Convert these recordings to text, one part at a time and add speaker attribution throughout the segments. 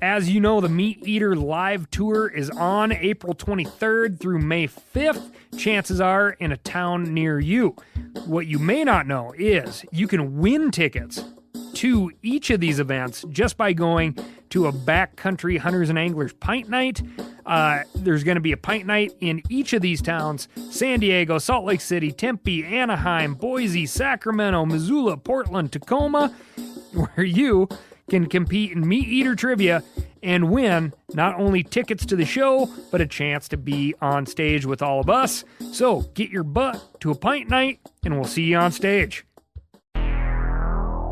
Speaker 1: As you know, the Meat Eater live tour is on April 23rd through May 5th. Chances are in a town near you. What you may not know is you can win tickets to each of these events just by going to a backcountry hunters and anglers pint night. There's going to be a pint night in each of these towns: San Diego, Salt Lake City, Tempe, Anaheim, Boise, Sacramento, Missoula, Portland, Tacoma, where you can compete in Meat Eater trivia and win not only tickets to the show, but a chance to be on stage with all of us. So get your butt to a pint night and we'll see you on stage.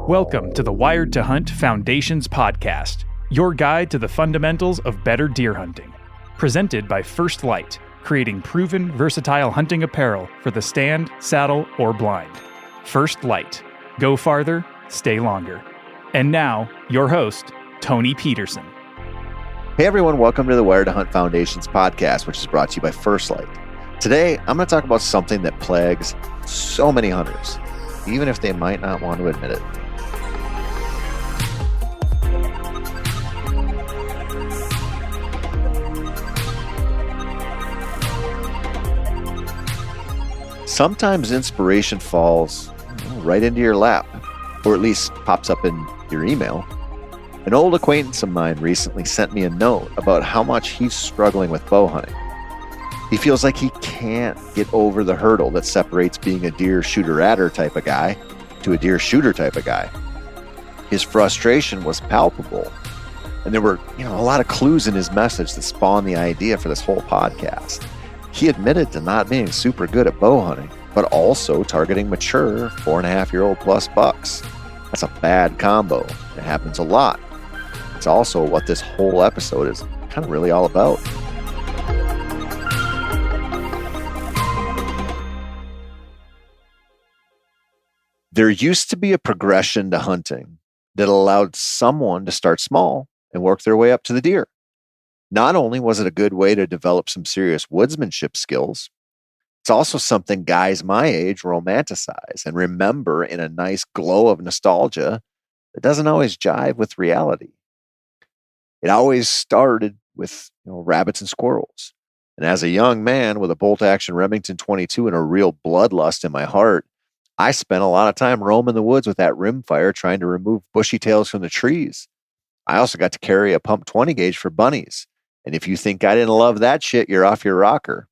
Speaker 2: Welcome to the Wired to Hunt Foundations podcast, your guide to the fundamentals of better deer hunting. Presented by First Light, creating proven, versatile hunting apparel for the stand, saddle, or blind. First Light. Go farther, stay longer. And now, your host, Tony Peterson.
Speaker 3: Hey everyone, welcome to the Wired to Hunt Foundations podcast, which is brought to you by First Light. Today, I'm going to talk about something that plagues so many hunters, even if they might not want to admit it. Sometimes inspiration falls right into your lap, or at least pops up in your email. An old acquaintance of mine recently sent me a note about how much he's struggling with bow hunting. He feels like he can't get over the hurdle that separates being a deer shooter-atter type of guy to a deer shooter type of guy. His frustration was palpable, and there were a lot of clues in his message that spawned the idea for this whole podcast. He admitted to not being super good at bow hunting, but also targeting mature 4.5-year-old plus bucks. That's a bad combo. It happens a lot. It's also what this whole episode is kind of really all about. There used to be a progression to hunting that allowed someone to start small and work their way up to the deer. Not only was it a good way to develop some serious woodsmanship skills, it's also something guys my age romanticize and remember in a nice glow of nostalgia that doesn't always jive with reality. It always started with rabbits and squirrels. And as a young man with a bolt-action Remington 22 and a real bloodlust in my heart, I spent a lot of time roaming the woods with that rimfire trying to remove bushy tails from the trees. I also got to carry a pump 20 gauge for bunnies. And if you think I didn't love that shit, you're off your rocker.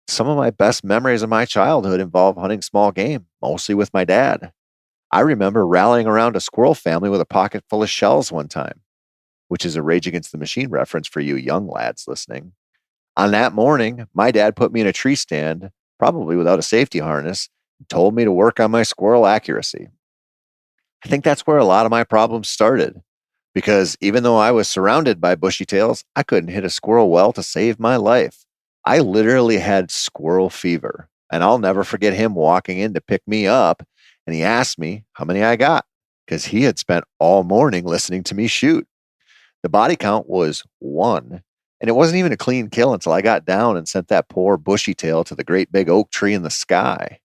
Speaker 3: Some of my best memories of my childhood involve hunting small game, mostly with my dad. I remember rallying around a squirrel family with a pocket full of shells one time, which is a Rage Against the Machine reference for you young lads listening. On that morning, my dad put me in a tree stand, probably without a safety harness, and told me to work on my squirrel accuracy. I think that's where a lot of my problems started, because even though I was surrounded by bushy tails, I couldn't hit a squirrel well to save my life. I literally had squirrel fever, and I'll never forget him walking in to pick me up, and he asked me how many I got, because he had spent all morning listening to me shoot. The body count was 1, and it wasn't even a clean kill until I got down and sent that poor bushy tail to the great big oak tree in the sky.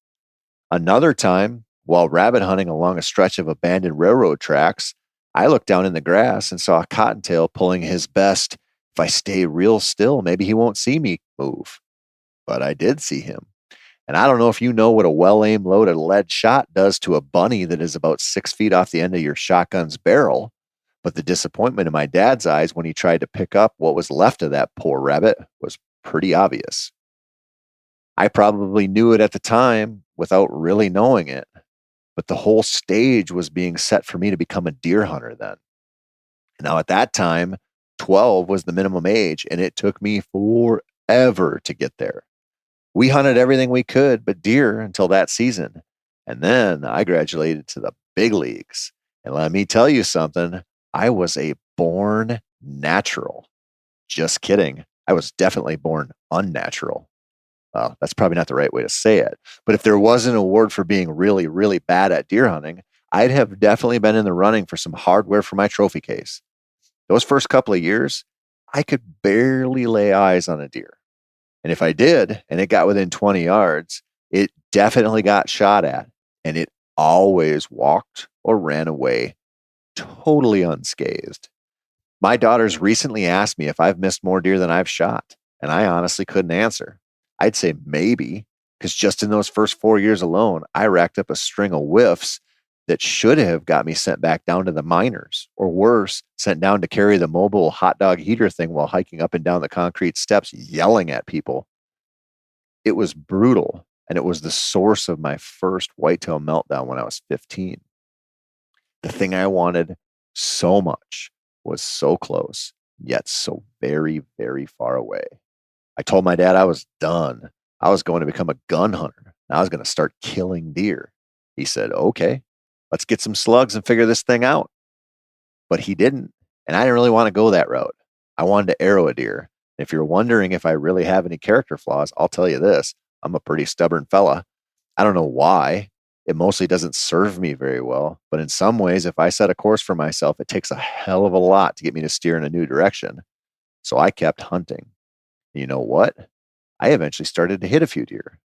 Speaker 3: Another time, while rabbit hunting along a stretch of abandoned railroad tracks, I looked down in the grass and saw a cottontail pulling his best, "If I stay real still, maybe he won't see me" move. But I did see him. And I don't know if you know what a well-aimed loaded lead shot does to a bunny that is about 6 feet off the end of your shotgun's barrel, but the disappointment in my dad's eyes when he tried to pick up what was left of that poor rabbit was pretty obvious. I probably knew it at the time without really knowing it, but the whole stage was being set for me to become a deer hunter then. Now at that time, 12 was the minimum age, and it took me forever to get there. We hunted everything we could but deer until that season, and then I graduated to the big leagues. And let me tell you something, I was a born natural. Just kidding. I was definitely born unnatural. Well, that's probably not the right way to say it, but if there was an award for being really, really bad at deer hunting, I'd have definitely been in the running for some hardware for my trophy case. Those first couple of years, I could barely lay eyes on a deer. And if I did, and it got within 20 yards, it definitely got shot at, and it always walked or ran away totally unscathed. My daughters recently asked me if I've missed more deer than I've shot, and I honestly couldn't answer. I'd say maybe, because just in those first 4 years alone, I racked up a string of whiffs that should have got me sent back down to the miners, or worse, sent down to carry the mobile hot dog heater thing while hiking up and down the concrete steps yelling at people. It was brutal, and it was the source of my first whitetail meltdown when I was 15. The thing I wanted so much was so close, yet so very, very far away. I told my dad I was done. I was going to become a gun hunter. I was going to start killing deer. He said, okay, let's get some slugs and figure this thing out. But he didn't, and I didn't really want to go that route. I wanted to arrow a deer. If you're wondering if I really have any character flaws, I'll tell you this. I'm a pretty stubborn fella. I don't know why. It mostly doesn't serve me very well. But in some ways, if I set a course for myself, it takes a hell of a lot to get me to steer in a new direction. So I kept hunting. And you know what? I eventually started to hit a few deer.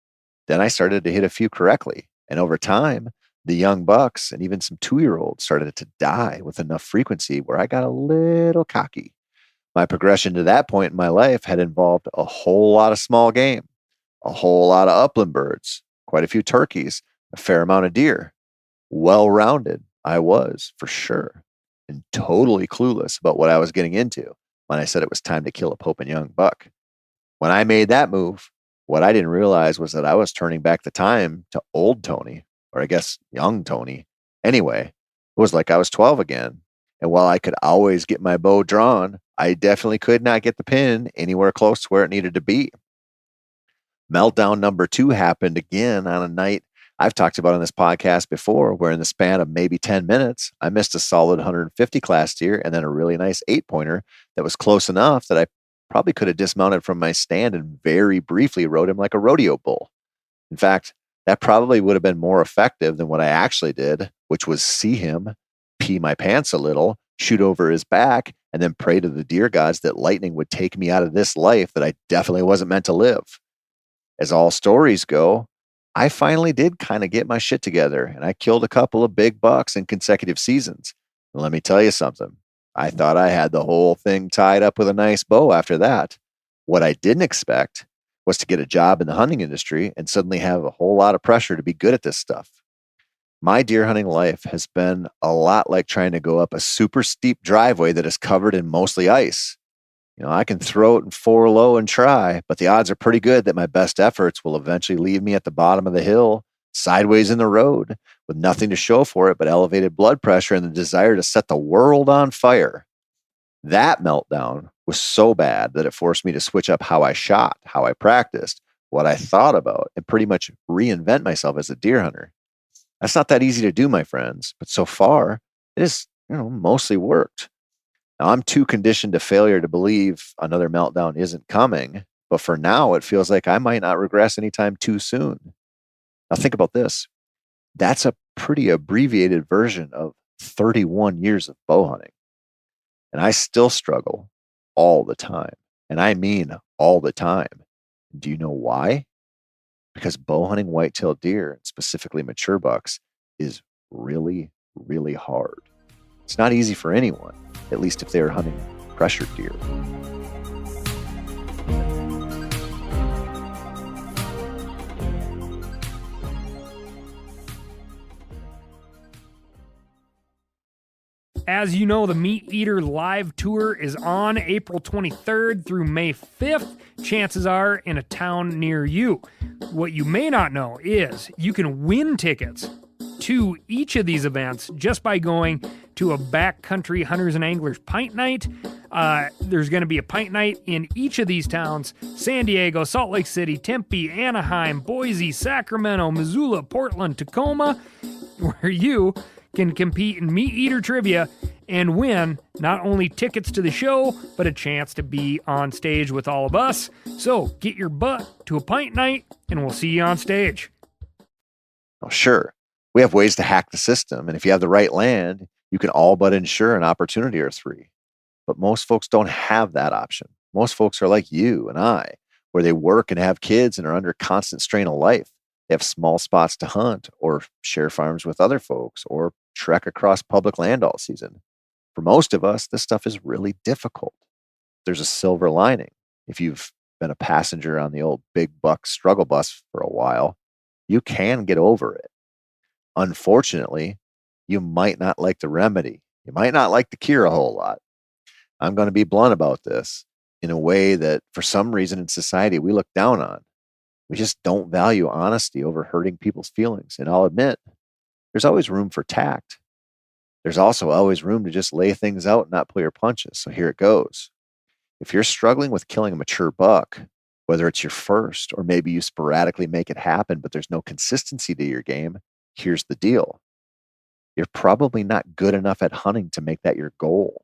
Speaker 3: Then I started to hit a few correctly. And over time, the young bucks and even some 2-year-olds started to die with enough frequency where I got a little cocky. My progression to that point in my life had involved a whole lot of small game, a whole lot of upland birds, quite a few turkeys, a fair amount of deer. Well-rounded, I was, for sure, and totally clueless about what I was getting into when I said it was time to kill a Pope and young buck. When I made that move, what I didn't realize was that I was turning back the time to old Tony, or I guess young Tony. Anyway, it was like I was 12 again. And while I could always get my bow drawn, I definitely could not get the pin anywhere close to where it needed to be. Meltdown number 2 happened again on a night I've talked about on this podcast before, where in the span of maybe 10 minutes, I missed a solid 150 class deer and then a really nice 8-pointer that was close enough that I probably could have dismounted from my stand and very briefly rode him like a rodeo bull. In fact, that probably would have been more effective than what I actually did, which was see him, pee my pants a little, shoot over his back, and then pray to the deer gods that lightning would take me out of this life that I definitely wasn't meant to live. As all stories go, I finally did kind of get my shit together, and I killed a couple of big bucks in consecutive seasons. And let me tell you something. I thought I had the whole thing tied up with a nice bow after that. What I didn't expect was to get a job in the hunting industry and suddenly have a whole lot of pressure to be good at this stuff. My deer hunting life has been a lot like trying to go up a super steep driveway that is covered in mostly ice. I can throw it in 4 low and try, but the odds are pretty good that my best efforts will eventually leave me at the bottom of the hill, sideways in the road, with nothing to show for it but elevated blood pressure and the desire to set the world on fire. That meltdown was so bad that it forced me to switch up how I shot, how I practiced, what I thought about, and pretty much reinvent myself as a deer hunter. That's not that easy to do, my friends, but so far it has, mostly worked. Now, I'm too conditioned to failure to believe another meltdown isn't coming, but for now, it feels like I might not regress anytime too soon. Now, think about this. That's a pretty abbreviated version of 31 years of bow hunting. And I still struggle all the time. And I mean all the time. Do you know why? Because bow hunting white-tailed deer, specifically mature bucks, is really, really hard. It's not easy for anyone, at least if they are hunting pressured deer.
Speaker 1: As you know, the Meat Eater Live Tour is on April 23rd through May 5th. Chances are in a town near you. What you may not know is you can win tickets to each of these events just by going to a backcountry hunters and anglers pint night. There's going to be a pint night in each of these towns: San Diego, Salt Lake City, Tempe, Anaheim, Boise, Sacramento, Missoula, Portland, Tacoma, where you can compete in Meat Eater trivia and win not only tickets to the show, but a chance to be on stage with all of us. So get your butt to a pint night and we'll see you on stage.
Speaker 3: Oh, sure. We have ways to hack the system. And if you have the right land, you can all but ensure an opportunity or 3. But most folks don't have that option. Most folks are like you and I, where they work and have kids and are under constant strain of life. They have small spots to hunt or share farms with other folks or trek across public land all season. For most of us, this stuff is really difficult. There's a silver lining. If you've been a passenger on the old big buck struggle bus for a while, you can get over it. Unfortunately, you might not like the remedy. You might not like the cure a whole lot. I'm going to be blunt about this in a way that for some reason in society we look down on. We just don't value honesty over hurting people's feelings. And I'll admit, there's always room for tact. There's also always room to just lay things out and not pull your punches. So here it goes. If you're struggling with killing a mature buck, whether it's your first or maybe you sporadically make it happen, but there's no consistency to your game, here's the deal. You're probably not good enough at hunting to make that your goal.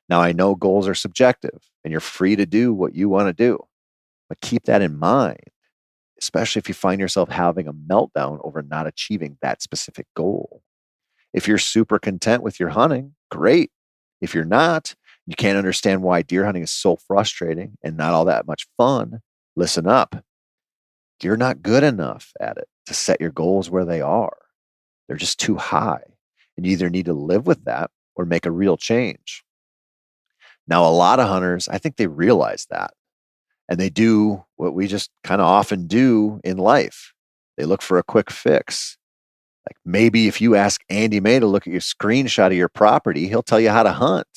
Speaker 3: Now, I know goals are subjective and you're free to do what you want to do, but keep that in mind, especially if you find yourself having a meltdown over not achieving that specific goal. If you're super content with your hunting, great. If you're not, you can't understand why deer hunting is so frustrating and not all that much fun, listen up. You're not good enough at it to set your goals where they are. They're just too high. And you either need to live with that or make a real change. Now, a lot of hunters, I think they realize that. And they do what we just kind of often do in life. They look for a quick fix. Like maybe if you ask Andy May to look at your screenshot of your property, he'll tell you how to hunt.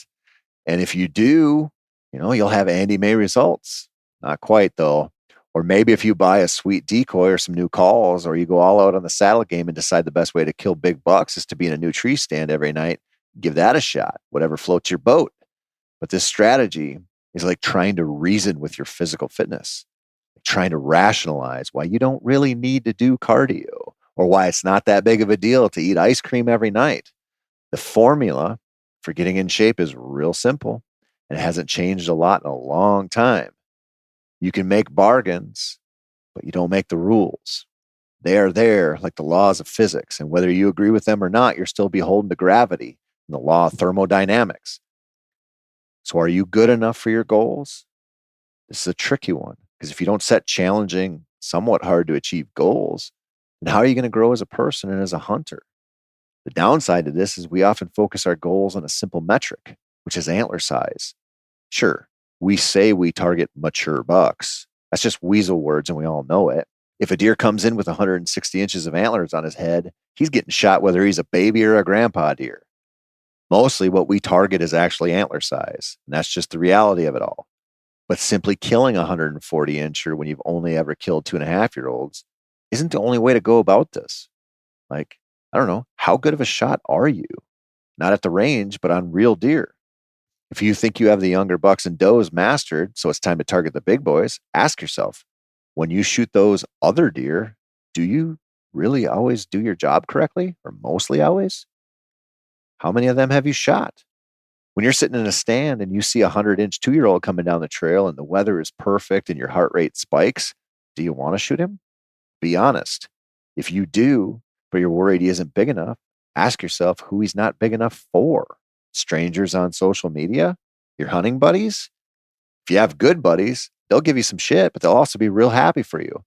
Speaker 3: And if you do, you'll have Andy May results. Not quite though. Or maybe if you buy a sweet decoy or some new calls, or you go all out on the saddle game and decide the best way to kill big bucks is to be in a new tree stand every night, give that a shot, whatever floats your boat. But this strategy is like trying to reason with your physical fitness, trying to rationalize why you don't really need to do cardio or why it's not that big of a deal to eat ice cream every night. The formula for getting in shape is real simple and it hasn't changed a lot in a long time. You can make bargains, but you don't make the rules. They are there like the laws of physics, and whether you agree with them or not, you're still beholden to gravity and the law of thermodynamics. So are you good enough for your goals? This is a tricky one, because if you don't set challenging, somewhat hard to achieve goals, then how are you going to grow as a person and as a hunter? The downside to this is we often focus our goals on a simple metric, which is antler size. Sure, we say we target mature bucks. That's just weasel words and we all know it. If a deer comes in with 160 inches of antlers on his head, he's getting shot whether he's a baby or a grandpa deer. Mostly what we target is actually antler size, and that's just the reality of it all. But simply killing a 140 incher when you've only ever killed 2.5-year-olds isn't the only way to go about this. Like, I don't know, how good of a shot are you? Not at the range, but on real deer. If you think you have the younger bucks and does mastered, so it's time to target the big boys, ask yourself, when you shoot those other deer, do you really always do your job correctly, or mostly always? How many of them have you shot? When you're sitting in a stand and you see a 100-inch 2-year-old coming down the trail and the weather is perfect and your heart rate spikes, do you want to shoot him? Be honest. If you do, but you're worried he isn't big enough, ask yourself who he's not big enough for. Strangers on social media? Your hunting buddies? If you have good buddies, they'll give you some shit, but they'll also be real happy for you.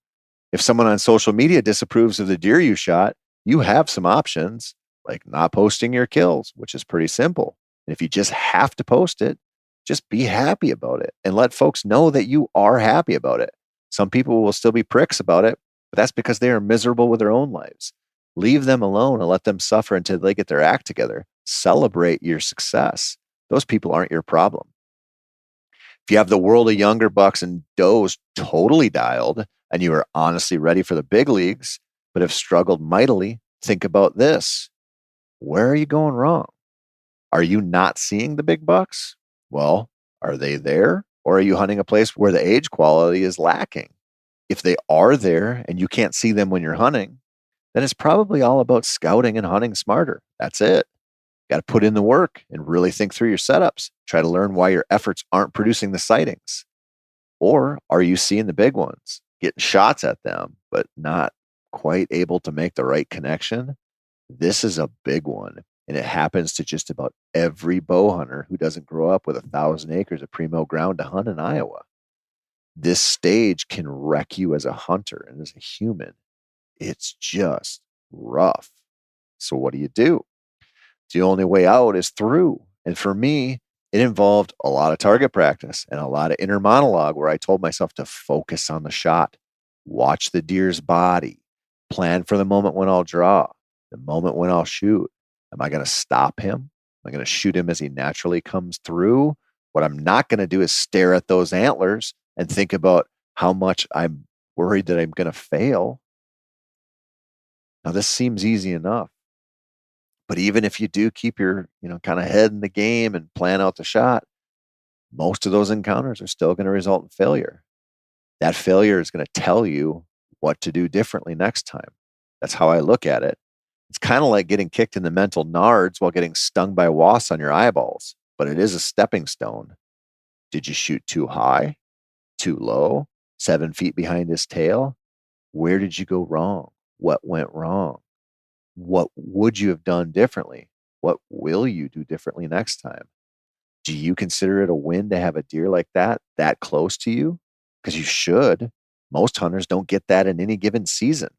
Speaker 3: If someone on social media disapproves of the deer you shot, you have some options, like not posting your kills, which is pretty simple. And if you just have to post it, just be happy about it and let folks know that you are happy about it. Some people will still be pricks about it, but that's because they are miserable with their own lives. Leave them alone and let them suffer until they get their act together. Celebrate your success. Those people aren't your problem. If you have the world of younger bucks and does totally dialed and you are honestly ready for the big leagues, but have struggled mightily, think about this. Where are you going wrong? Are you not seeing the big bucks? Well, are they there? Or are you hunting a place where the age quality is lacking? If they are there and you can't see them when you're hunting, then it's probably all about scouting and hunting smarter. That's it. Got to put in the work and really think through your setups. Try to learn why your efforts aren't producing the sightings. Or are you seeing the big ones, getting shots at them, but not quite able to make the right connection? This is a big one. And it happens to just about every bow hunter who doesn't grow up with 1,000 acres of primo ground to hunt in Iowa. This stage can wreck you as a hunter and as a human. It's just rough. So what do? The only way out is through. And for me, it involved a lot of target practice and a lot of inner monologue where I told myself to focus on the shot, watch the deer's body, plan for the moment when I'll draw, the moment when I'll shoot. Am I going to stop him? Am I going to shoot him as he naturally comes through? What I'm not going to do is stare at those antlers and think about how much I'm worried that I'm going to fail. Now, this seems easy enough. But even if you do keep your, kind of head in the game and plan out the shot, most of those encounters are still going to result in failure. That failure is going to tell you what to do differently next time. That's how I look at it. It's kind of like getting kicked in the mental nards while getting stung by wasps on your eyeballs, but it is a stepping stone. Did you shoot too high, too low, 7 feet behind his tail? Where did you go wrong? What went wrong? What would you have done differently? What will you do differently next time? Do you consider it a win to have a deer like that close to you? Because you should. Most hunters don't get that in any given season.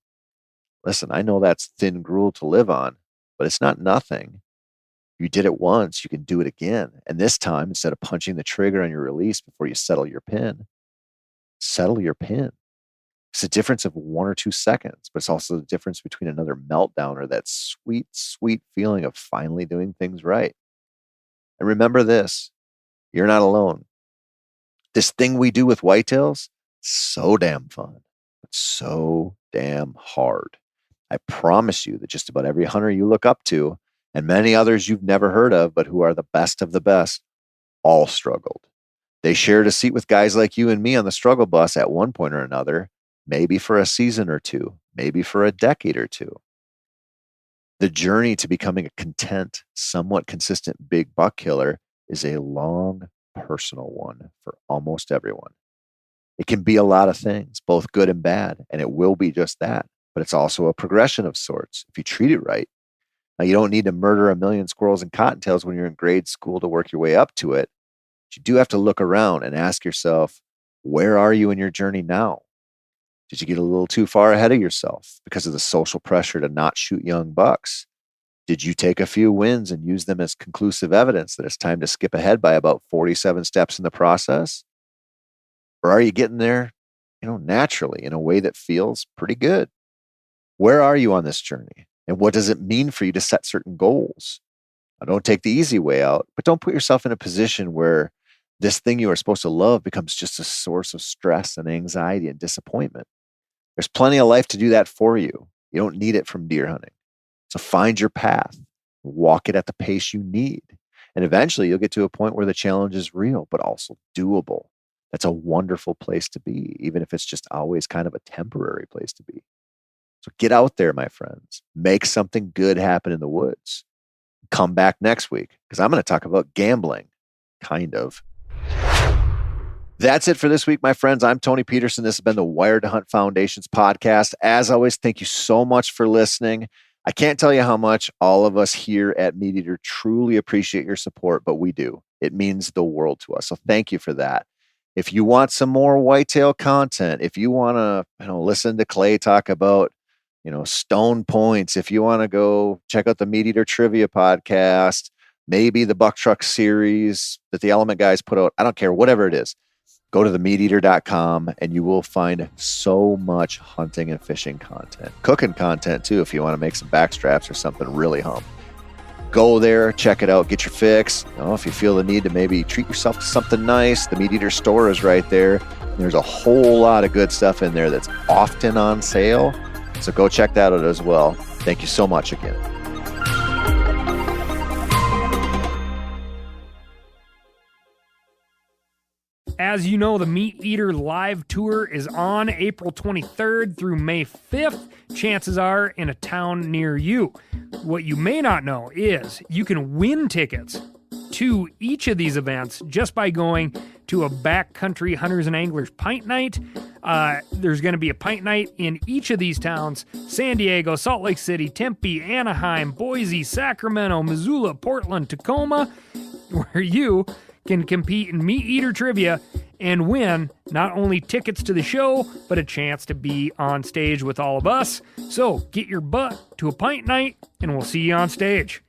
Speaker 3: Listen, I know that's thin gruel to live on, but it's not nothing. You did it once, you can do it again. And this time, instead of punching the trigger on your release before you settle your pin. It's a difference of 1 or 2 seconds, but it's also the difference between another meltdown or that sweet, sweet feeling of finally doing things right. And remember this, you're not alone. This thing we do with whitetails, so damn fun, but so damn hard. I promise you that just about every hunter you look up to, and many others you've never heard of, but who are the best of the best, all struggled. They shared a seat with guys like you and me on the struggle bus at one point or another, maybe for a season or two, maybe for a decade or two. The journey to becoming a content, somewhat consistent big buck killer is a long, personal one for almost everyone. It can be a lot of things, both good and bad, and it will be just that. But it's also a progression of sorts if you treat it right. Now, you don't need to murder a million squirrels and cottontails when you're in grade school to work your way up to it. But you do have to look around and ask yourself, where are you in your journey now? Did you get a little too far ahead of yourself because of the social pressure to not shoot young bucks? Did you take a few wins and use them as conclusive evidence that it's time to skip ahead by about 47 steps in the process? Or are you getting there, naturally in a way that feels pretty good? Where are you on this journey? And what does it mean for you to set certain goals? Now, don't take the easy way out, but don't put yourself in a position where this thing you are supposed to love becomes just a source of stress and anxiety and disappointment. There's plenty of life to do that for you. You don't need it from deer hunting. So find your path, walk it at the pace you need. And eventually you'll get to a point where the challenge is real, but also doable. That's a wonderful place to be, even if it's just always kind of a temporary place to be. So get out there, my friends. Make something good happen in the woods. Come back next week because I'm going to talk about gambling, kind of. That's it for this week, my friends. I'm Tony Peterson. This has been the Wired to Hunt Foundations podcast. As always, thank you so much for listening. I can't tell you how much all of us here at Meat Eater truly appreciate your support, but we do. It means the world to us. So thank you for that. If you want some more whitetail content, if you want to listen to Clay talk about stone points, if you want to go check out the Meat Eater Trivia podcast, maybe the Buck Truck series that the Element guys put out, I don't care, whatever it is, go to themeateater.com and you will find so much hunting and fishing content. Cooking content too, if you want to make some backstraps or something really hump. Go there, check it out, get your fix. If you feel the need to maybe treat yourself to something nice, the Meat Eater store is right there. There's a whole lot of good stuff in there that's often on sale. So go check that out as well. Thank you so much again.
Speaker 1: As you know, the Meat Eater live tour is on April 23rd through May 5th. Chances are in a town near you. What you may not know is you can win tickets to each of these events just by going to a backcountry hunters and anglers pint night. There's going to be a pint night in each of these towns: San Diego, Salt Lake City, Tempe, Anaheim, Boise, Sacramento, Missoula, Portland, Tacoma, where you can compete in Meat Eater trivia and win not only tickets to the show, but a chance to be on stage with all of us. So get your butt to a pint night and we'll see you on stage.